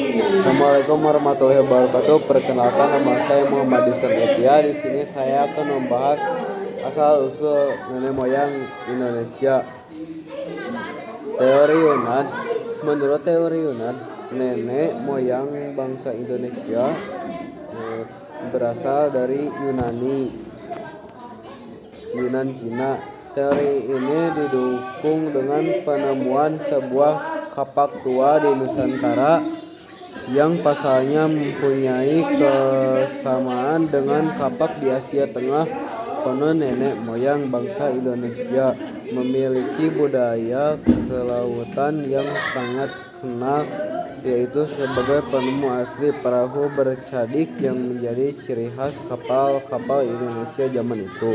Assalamualaikum warahmatullahi wabarakatuh. Perkenalkan, nama saya Muhammad Ihsan Etia. Di sini saya akan membahas asal usul nenek moyang Indonesia. Teori Yunan. Menurut teori Yunan, nenek moyang bangsa Indonesia berasal dari Yunan Cina. Teori ini didukung dengan penemuan sebuah kapak tua di Nusantara yang pasalnya mempunyai kesamaan dengan kapak di Asia Tengah. Konon nenek moyang bangsa Indonesia memiliki budaya kelautan yang sangat kenal, yaitu sebagai penemu asli perahu bercadik yang menjadi ciri khas kapal-kapal Indonesia zaman itu.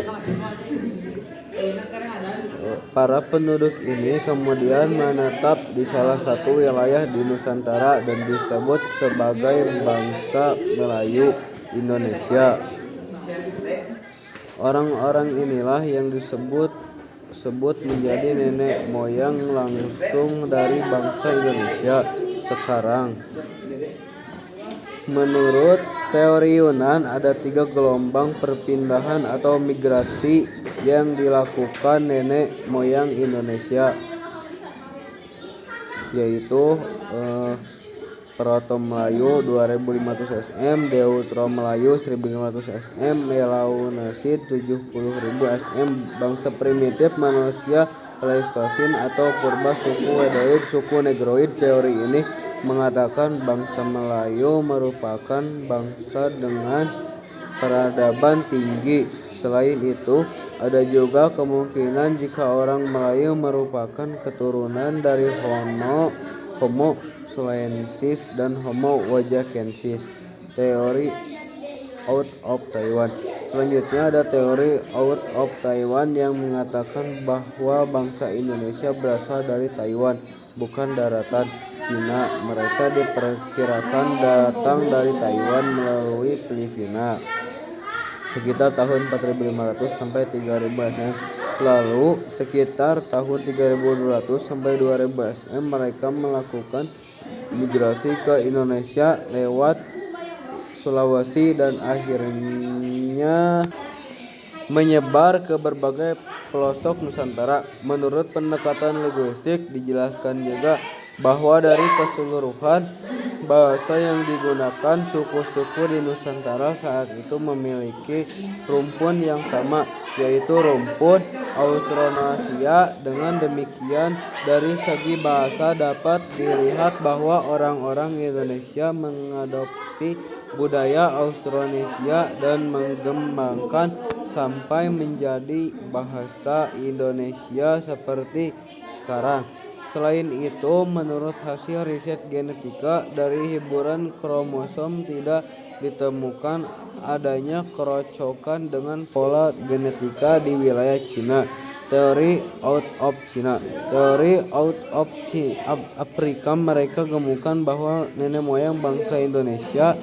Para penduduk ini kemudian menetap di salah satu wilayah di Nusantara dan disebut sebagai bangsa Melayu Indonesia. Orang-orang inilah yang disebut menjadi nenek moyang langsung dari bangsa Indonesia sekarang. Menurut teori Yunan, ada 3 gelombang perpindahan atau migrasi yang dilakukan nenek moyang Indonesia, yaitu Proto Melayu 2500 sm, Deutero Melayu 1500 sm, Melaunasid 70.000 sm. Bangsa primitif manusia Pleistosin atau purba suku Wedoid, suku Negroid. Teori ini mengatakan bangsa Melayu merupakan bangsa dengan peradaban tinggi. Selain itu, ada juga kemungkinan jika orang Melayu merupakan keturunan dari Homo sulensis dan Homo wajakensis. Teori out of Taiwan. Selanjutnya ada teori out of Taiwan yang mengatakan bahwa bangsa Indonesia berasal dari Taiwan, bukan daratan Cina. Mereka diperkirakan datang dari Taiwan melalui Filipina sekitar tahun 4500 sampai 3000 sm. Lalu sekitar tahun 3200 sampai 2000 sm mereka melakukan migrasi ke Indonesia lewat Sulawesi dan akhirnya menyebar ke berbagai pelosok Nusantara. Menurut pendekatan linguistik dijelaskan juga bahwa dari keseluruhan bahasa yang digunakan, suku-suku di Nusantara saat itu memiliki rumpun yang sama, yaitu rumpun Austronesia. Dengan demikian, dari segi bahasa dapat dilihat bahwa orang-orang Indonesia mengadopsi budaya Austronesia dan mengembangkan sampai menjadi bahasa Indonesia seperti sekarang. Selain itu, menurut hasil riset genetika dari hiburan kromosom tidak ditemukan adanya kerocokan dengan pola genetika di wilayah Cina. Teori out of China. Teori out of Afrika, mereka gemukan bahwa nenek moyang bangsa Indonesia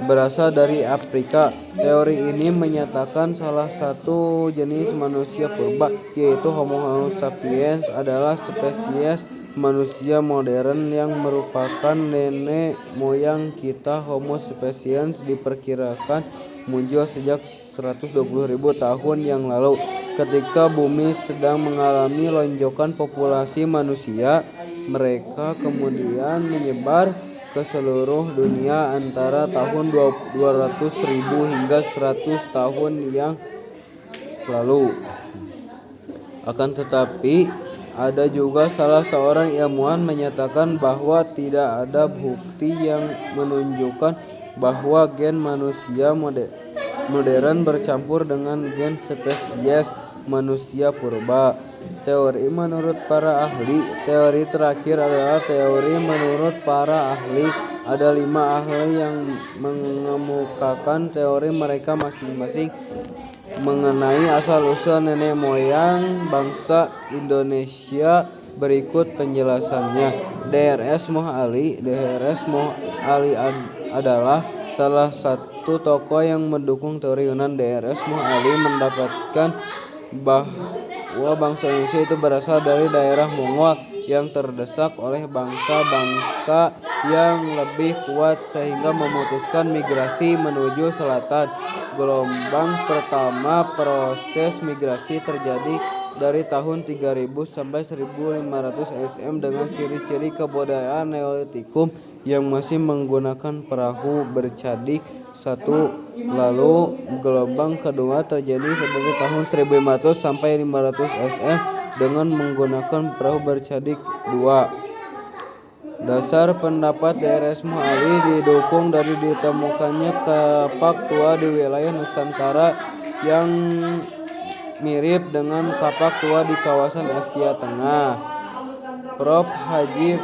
berasal dari Afrika. Teori ini menyatakan salah satu jenis manusia purba, yaitu Homo sapiens, adalah spesies manusia modern yang merupakan nenek moyang kita. Homo sapiens diperkirakan muncul sejak 120.000 tahun yang lalu ketika bumi sedang mengalami lonjakan populasi manusia. Mereka kemudian menyebar ke seluruh dunia antara tahun 200.000 hingga 100 tahun yang lalu. Akan tetapi, ada juga salah seorang ilmuwan menyatakan bahwa tidak ada bukti yang menunjukkan bahwa gen manusia modern bercampur dengan gen spesies manusia purba. Teori menurut para ahli. Teori terakhir adalah teori menurut para ahli. Ada 5 ahli yang mengemukakan teori mereka masing-masing mengenai asal-usul nenek moyang bangsa Indonesia. Berikut penjelasannya. Drs Moh Ali adalah salah satu tokoh yang mendukung teori Yunan. Drs Moh Ali mendapatkan bahwa bangsa Indonesia itu berasal dari daerah Mongol yang terdesak oleh bangsa-bangsa yang lebih kuat sehingga memutuskan migrasi menuju selatan. Gelombang pertama proses migrasi terjadi dari tahun 3000 sampai 1500 SM dengan ciri-ciri kebudayaan Neolitikum yang masih menggunakan perahu bercadik satu. Lalu gelombang kedua terjadi sebagai tahun 1500 sampai 500 SM dengan menggunakan perahu bercadik dua. Dasar pendapat Drs. Moali didukung dari ditemukannya kapak tua di wilayah Nusantara yang mirip dengan kapak tua di kawasan Asia Tengah. Prof. Haji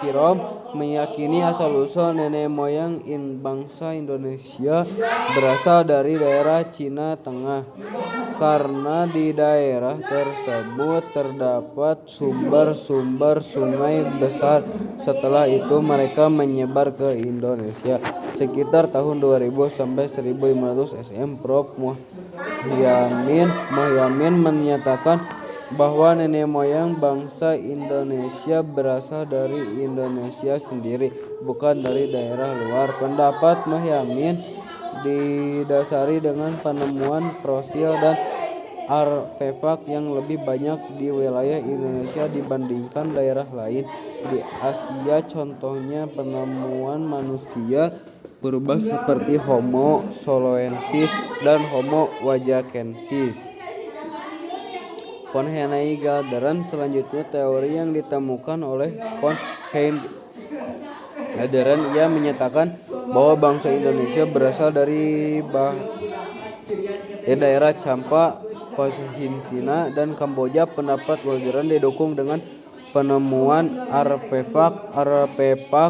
Kirom meyakini asal-usul nenek moyang bangsa Indonesia berasal dari daerah Cina Tengah karena di daerah tersebut terdapat sumber-sumber sungai besar. Setelah itu mereka menyebar ke Indonesia sekitar tahun 2000 sampai 1500 SM. Prof. Mohyamin menyatakan bahwa nenek moyang bangsa Indonesia berasal dari Indonesia sendiri, bukan dari daerah luar. Pendapat Mohyamin didasari dengan penemuan fosil dan artefak yang lebih banyak di wilayah Indonesia dibandingkan daerah lain di Asia. Contohnya penemuan manusia purba seperti Homo soloensis dan Homo wajakensis. Von Heney-Galderen. Selanjutnya, teori yang ditemukan oleh Von Heney-Galderen, ia menyatakan bahwa bangsa Indonesia berasal dari daerah Champa, Cochinchina, dan Kamboja. Pendapat Galderen didukung dengan penemuan artefak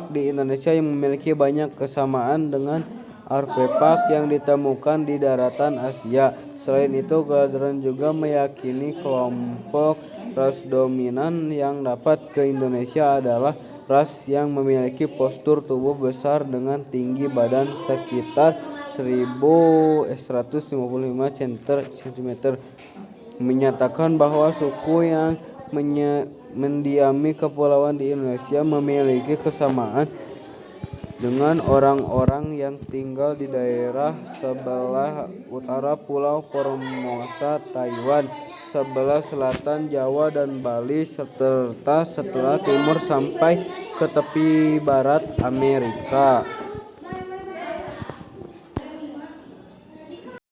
di Indonesia yang memiliki banyak kesamaan dengan artefak yang ditemukan di daratan Asia. Selain itu, Galderen juga meyakini kelompok ras dominan yang dapat ke Indonesia adalah ras yang memiliki postur tubuh besar dengan tinggi badan sekitar 155 cm. Menyatakan bahwa suku yang mendiami kepulauan di Indonesia memiliki kesamaan dengan orang-orang yang tinggal di daerah sebelah utara Pulau Formosa, Taiwan, sebelah selatan Jawa dan Bali, serta setelah timur sampai ke tepi barat Amerika.